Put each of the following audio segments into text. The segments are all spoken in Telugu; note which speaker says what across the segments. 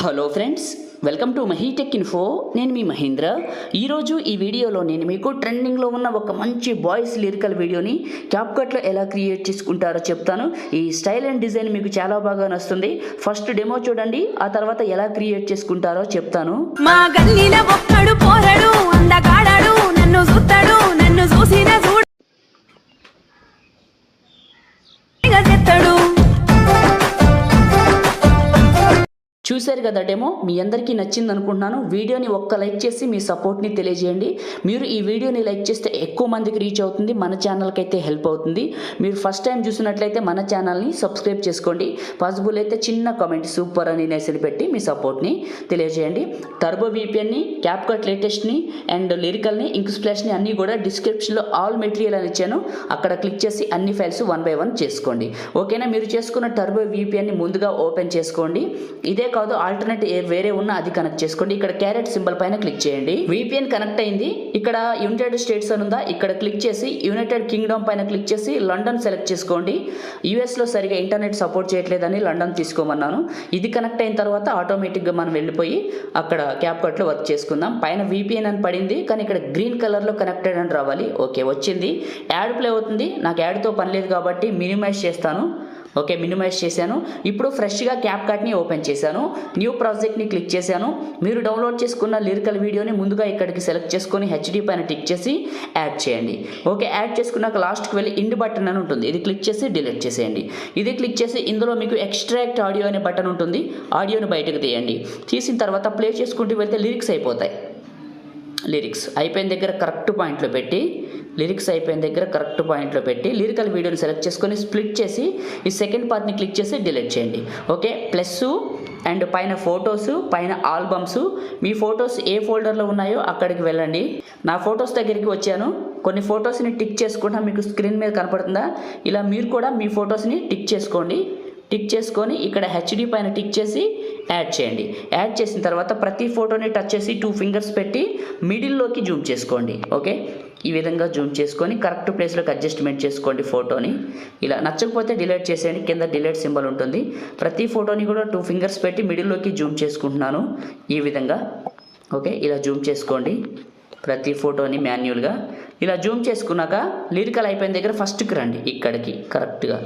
Speaker 1: Hello friends, welcome to MahiTech info. నేను మీ మహేంద్ర. ఈరోజు ఈ వీడియోలో నేను మీకు ట్రెండింగ్లో ఉన్న ఒక మంచి బాయ్స్ లిరికల్ వీడియోని క్యాప్కట్లో ఎలా క్రియేట్ చేసుకుంటారో చెప్తాను. ఈ స్టైల్ అండ్ డిజైన్ మీకు చాలా బాగా నచ్చుతుంది. ఫస్ట్ డెమో చూడండి, ఆ తర్వాత ఎలా క్రియేట్ చేసుకుంటారో చెప్తాను.
Speaker 2: మా గల్లీలో ఒక్కడు పోరడు అందగాడాడు, నన్ను చూస్తాడు, నన్ను చూసిన చూడతాడు.
Speaker 1: చూశారు కదా డెమో, మీ అందరికీ నచ్చింది అనుకుంటున్నాను. వీడియోని ఒక్క లైక్ చేసి మీ సపోర్ట్ని తెలియజేయండి. మీరు ఈ వీడియోని లైక్ చేస్తే ఎక్కువ మందికి రీచ్ అవుతుంది, మన ఛానల్కి అయితే హెల్ప్ అవుతుంది. మీరు ఫస్ట్ టైం చూసినట్లయితే మన ఛానల్ని సబ్స్క్రైబ్ చేసుకోండి. పాసిబుల్ అయితే చిన్న కామెంట్ సూపర్ అని మెసేజ్ పెట్టి మీ సపోర్ట్ని తెలియజేయండి. టర్బో VPNని, క్యాప్కట్ లేటెస్ట్ని అండ్ లిరికల్ని, ఇంక్ స్ప్లాష్ని అన్నీ కూడా డిస్క్రిప్షన్లో ఆల్ మెటీరియల్ అని ఇచ్చాను. అక్కడ క్లిక్ చేసి అన్ని ఫైల్స్ 1 by 1 చేసుకోండి. ఓకేనా? మీరు చేసుకున్న టర్బో VPNని ముందుగా ఓపెన్ చేసుకోండి. ఇదే కాదు, ఆల్టర్నేట్ వేరే ఉన్న అది కనెక్ట్ చేసుకోండి. ఇక్కడ క్యారెట్ సింబల్ పైన క్లిక్ చేయండి. VPN కనెక్ట్ అయింది. ఇక్కడ యునైటెడ్ స్టేట్స్ అని ఉందా, ఇక్కడ క్లిక్ చేసి యునైటెడ్ కింగ్డమ్ పైన క్లిక్ చేసి లండన్ సెలెక్ట్ చేసుకోండి. యూఎస్లో సరిగా ఇంటర్నెట్ సపోర్ట్ చేయట్లేదని లండన్ తీసుకోమన్నాను. ఇది కనెక్ట్ అయిన తర్వాత ఆటోమేటిక్గా మనం వెళ్ళిపోయి అక్కడ క్యాప్కట్లో వర్క్ చేసుకుందాం. పైన VPN అని పడింది, కానీ ఇక్కడ గ్రీన్ కలర్లో కనెక్టెడ్ అని రావాలి. ఓకే, వచ్చింది. యాడ్ ప్లే అవుతుంది. నాకు యాడ్తో పని లేదు కాబట్టి మినిమైజ్ చేస్తాను. ఓకే, మినిమైజ్ చేశాను. ఇప్పుడు ఫ్రెష్గా క్యాప్కట్ని ఓపెన్ చేశాను. న్యూ ప్రాజెక్ట్ని క్లిక్ చేశాను. మీరు డౌన్లోడ్ చేసుకున్న లిరికల్ వీడియోని ముందుగా ఇక్కడికి సెలెక్ట్ చేసుకొని HD పైన టిక్ చేసి యాడ్ చేయండి. ఓకే, యాడ్ చేసుకున్నాక లాస్ట్కి వెళ్ళి ఇండ్ బటన్ అని ఉంటుంది, ఇది క్లిక్ చేసి డిలీట్ చేసేయండి. ఇది క్లిక్ చేసి ఇందులో మీకు ఎక్స్ట్రాక్ట్ ఆడియో అనే బటన్ ఉంటుంది, ఆడియోని బయటకు తీయండి. తీసిన తర్వాత ప్లే చేసుకుంటూ వెళ్తే లిరిక్స్ అయిపోతాయి. లిరిక్స్ అయిపోయిన దగ్గర కరెక్ట్ పాయింట్లో పెట్టి లిరికల్ వీడియోని సెలెక్ట్ చేసుకొని స్ప్లిట్ చేసి ఈ సెకండ్ పార్ట్ని క్లిక్ చేసి డిలీట్ చేయండి. ఓకే, ప్లస్ అండ్ పైన ఫొటోస్, పైన ఆల్బమ్స్, మీ ఫొటోస్ ఏ ఫోల్డర్లో ఉన్నాయో అక్కడికి వెళ్ళండి. నా ఫొటోస్ దగ్గరికి వచ్చాను. కొన్ని ఫొటోస్ని టిక్ చేసుకుంటా, మీకు స్క్రీన్ మీద కనపడుతుందా? ఇలా మీరు కూడా మీ ఫొటోస్ని టిక్ చేసుకోండి. టిక్ చేసుకొని ఇక్కడ HD పైన టిక్ చేసి యాడ్ చేయండి. యాడ్ చేసిన తర్వాత ప్రతి ఫోటోని టచ్ చేసి 2 ఫింగర్స్ పెట్టి మిడిల్లోకి జూమ్ చేసుకోండి. ఓకే, ఈ విధంగా జూమ్ చేసుకొని కరెక్ట్ ప్లేస్లోకి అడ్జస్ట్మెంట్ చేసుకోండి ఫోటోని. ఇలా నచ్చకపోతే డిలీట్ చేసేయండి, కింద డిలీట్ సింబల్ ఉంటుంది. ప్రతి ఫోటోని కూడా 2 ఫింగర్స్ పెట్టి మిడిల్లోకి జూమ్ చేసుకుంటున్నాను ఈ విధంగా. ఓకే, ఇలా జూమ్ చేసుకోండి ప్రతి ఫోటోని మాన్యువల్గా. ఇలా జూమ్ చేసుకున్నాక లిరికల్ అయిపోయిన దగ్గర ఫస్ట్కి రండి. ఇక్కడికి కరెక్ట్గా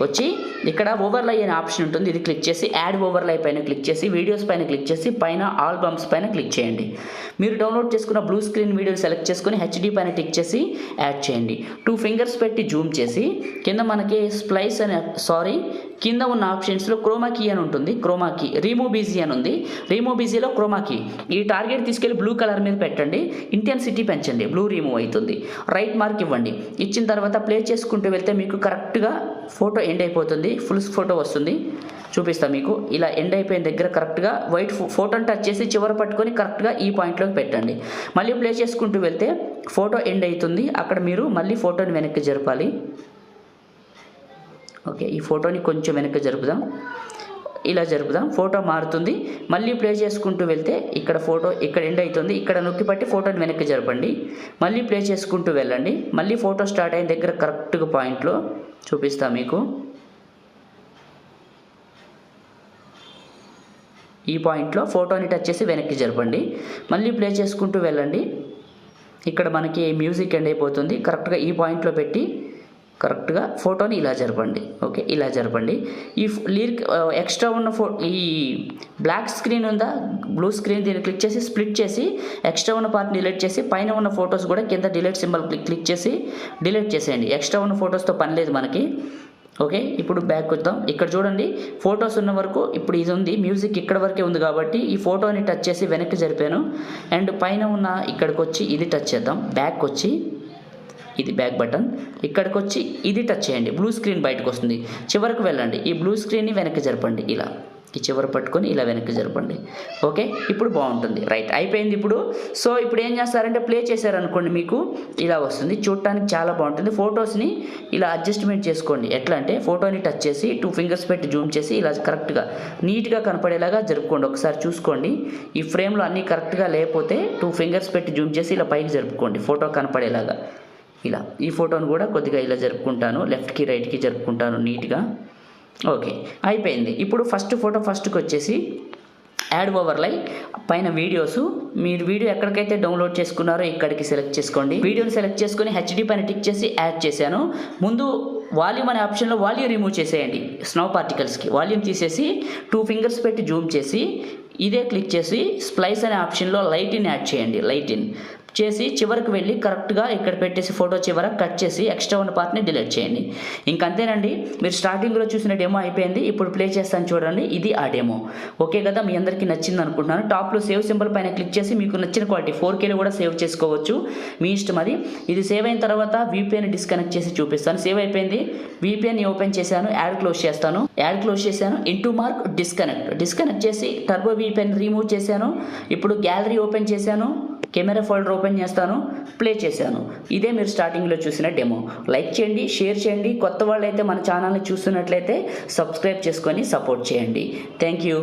Speaker 1: వచ్చి ఇక్కడ ఓవర్లై అనే ఆప్షన్ ఉంటుంది, ఇది క్లిక్ చేసి యాడ్ ఓవర్లై పైన క్లిక్ చేసి వీడియోస్ పైన క్లిక్ చేసి పైన ఆల్బమ్స్ పైన క్లిక్ చేయండి. మీరు డౌన్లోడ్ చేసుకున్న బ్లూ స్క్రీన్ వీడియో సెలెక్ట్ చేసుకొని HD పైన టిక్ చేసి యాడ్ చేయండి. 2 ఫింగర్స్ పెట్టి జూమ్ చేసి కింద మనకి స్ప్లైస్ అనే కింద ఉన్న ఆప్షన్స్లో క్రోమా కీ అని ఉంటుంది, క్రోమా కీ, రిమూవ్ బీజీ అని ఉంది. రిమూవ్ బీజీలో క్రోమా కీ, ఈ టార్గెట్ తీసుకెళ్ళి బ్లూ కలర్ మీద పెట్టండి. ఇంటెన్సిటీ పెంచండి, బ్లూ రిమూవ్ అవుతుంది. రైట్ మార్క్ ఇవ్వండి. ఇచ్చిన తర్వాత ప్లే చేసుకుంటూ వెళ్తే మీకు కరెక్ట్గా ఫోటో ఎండ్ అయిపోతుంది, ఫుల్ ఫోటో వస్తుంది. చూపిస్తా మీకు. ఇలా ఎండ్ అయిపోయిన దగ్గర కరెక్ట్గా వైట్ ఫోటోని టచ్ చేసి చివర పట్టుకొని కరెక్ట్గా ఈ పాయింట్లోకి పెట్టండి. మళ్ళీ ప్లే చేసుకుంటూ వెళ్తే ఫోటో ఎండ్ అవుతుంది. అక్కడ మీరు మళ్ళీ ఫోటోని వెనక్కి జరపాలి. ఓకే, ఈ ఫోటోని కొంచెం వెనక్కి జరుపుదాం. ఇలా జరుపుదాం, ఫోటో మారుతుంది. మళ్ళీ ప్లే చేసుకుంటూ వెళ్తే ఇక్కడ ఫోటో ఇక్కడ ఎండ్ అవుతుంది. ఇక్కడ నొక్కి పట్టి ఫోటోని వెనక్కి జరపండి. మళ్ళీ ప్లే చేసుకుంటూ వెళ్ళండి. మళ్ళీ ఫోటో స్టార్ట్ అయిన దగ్గర కరెక్ట్గా పాయింట్లో చూపిస్తా మీకు. ఈ పాయింట్లో ఫోటోని టచ్ చేసి వెనక్కి జరపండి. మళ్ళీ ప్లే చేసుకుంటూ వెళ్ళండి. ఇక్కడ మనకి మ్యూజిక్ ఎండ్ అయిపోతుంది. కరెక్ట్గా ఈ పాయింట్లో పెట్టి కరెక్ట్గా ఫోటోని ఇలా జరపండి. ఓకే, ఇలా జరపండి. ఈ లిరిక్ ఎక్స్ట్రా ఉన్న ఈ బ్లాక్ స్క్రీన్ ఉందా, బ్లూ స్క్రీన్, దీన్ని క్లిక్ చేసి స్ప్లిట్ చేసి ఎక్స్ట్రా ఉన్న పార్ట్ని డిలీట్ చేసి పైన ఉన్న ఫొటోస్ కూడా కింద డిలీట్ సింబల్ క్లిక్ చేసి డిలీట్ చేసేయండి. ఎక్స్ట్రా ఉన్న ఫొటోస్తో పని లేదు మనకి. ఓకే, ఇప్పుడు బ్యాక్ వద్దాం. ఇక్కడ చూడండి, ఫొటోస్ ఉన్న వరకు ఇప్పుడు ఇది ఉంది, మ్యూజిక్ ఇక్కడ వరకే ఉంది కాబట్టి ఈ ఫోటోని టచ్ చేసి వెనక్కి జరిపాను. అండ్ పైన ఉన్న ఇక్కడికి వచ్చి ఇది టచ్ చేద్దాం. బ్యాక్ వచ్చి ఇది బ్యాక్ బటన్, ఇక్కడికి వచ్చి ఇది టచ్ చేయండి. బ్లూ స్క్రీన్ బయటకు వస్తుంది. చివరికి వెళ్ళండి, ఈ బ్లూ స్క్రీన్ని వెనక్కి జరపండి. ఇలా ఈ చివరి పట్టుకొని ఇలా వెనక్కి జరపండి. ఓకే, ఇప్పుడు బాగుంటుంది. రైట్, అయిపోయింది ఇప్పుడు. సో ఇప్పుడు ఏం చేస్తారంటే ప్లే చేశారనుకోండి, మీకు ఇలా వస్తుంది. చూడటానికి చాలా బాగుంటుంది. ఫొటోస్ని ఇలా అడ్జస్ట్మెంట్ చేసుకోండి. ఎట్లా అంటే ఫోటోని టచ్ చేసి 2 ఫింగర్స్ పెట్టి జూమ్ చేసి ఇలా కరెక్ట్గా నీట్గా కనపడేలాగా జరుపుకోండి. ఒకసారి చూసుకోండి. ఈ ఫ్రేమ్లో అన్నీ కరెక్ట్గా లేకపోతే 2 ఫింగర్స్ పెట్టి జూమ్ చేసి ఇలా పైకి జరుపుకోండి, ఫోటో కనపడేలాగా. ఇలా ఈ ఫోటోను కూడా కొద్దిగా ఇలా జరుపుకుంటాను, లెఫ్ట్కి రైట్కి జరుపుకుంటాను నీట్గా. ఓకే, అయిపోయింది. ఇప్పుడు ఫస్ట్ ఫోటో ఫస్ట్కి వచ్చేసి యాడ్ ఓవర్లై పైన వీడియోస్, మీరు వీడియో ఎక్కడికైతే డౌన్లోడ్ చేసుకున్నారో ఇక్కడికి సెలెక్ట్ చేసుకోండి. వీడియోని సెలెక్ట్ చేసుకొని హెచ్డి పైన టిక్ చేసి యాడ్ చేశాను. ముందు వాల్యూమ్ అనే ఆప్షన్లో వాల్యూమ్ రిమూవ్ చేసేయండి. స్నో పార్టికల్స్కి వాల్యూమ్ తీసేసి 2 ఫింగర్స్ పెట్టి జూమ్ చేసి ఇదే క్లిక్ చేసి స్ప్లైస్ అనే ఆప్షన్లో లైటిన్ యాడ్ చేయండి. లైటిన్ చేసి చివరికి వెళ్ళి కరెక్ట్గా ఇక్కడ పెట్టేసి ఫోటో చివర కట్ చేసి ఎక్స్ట్రా ఉన్న పార్ట్ని డిలీట్ చేయండి. ఇంకంతేనండి, మీరు స్టార్టింగ్లో చూసిన డెమో అయిపోయింది. ఇప్పుడు ప్లే చేస్తాను చూడండి, ఇది ఆ డెమో. ఓకే కదా, మీ అందరికీ నచ్చింది అనుకుంటున్నాను. టాప్లో సేవ్ సింబల్ పైన క్లిక్ చేసి మీకు నచ్చిన క్వాలిటీ 4Kలో కూడా సేవ్ చేసుకోవచ్చు, మీ ఇష్టం అది. ఇది సేవ్ అయిన తర్వాత VPN డిస్కనెక్ట్ చేసి చూపిస్తాను. సేవ్ అయిపోయింది, VPN ఓపెన్ చేశాను, యాడ్ క్లోజ్ చేశాను. ఇంటూ మార్క్ డిస్కనెక్ట్ చేసి టర్బో VPN రిమూవ్ చేశాను. ఇప్పుడు గ్యాలరీ ఓపెన్ చేశాను, కెమెరా ఫోల్డర్ ఓపెన్ చేస్తాను, ప్లే చేశాను. ఇదే మీరు స్టార్టింగ్లో చూసిన డెమో. లైక్ చేయండి, షేర్ చేయండి. కొత్త వాళ్ళు అయితే మన ఛానల్ని చూస్తున్నట్లయితే సబ్స్క్రైబ్ చేసుకొని సపోర్ట్ చేయండి. Thank you.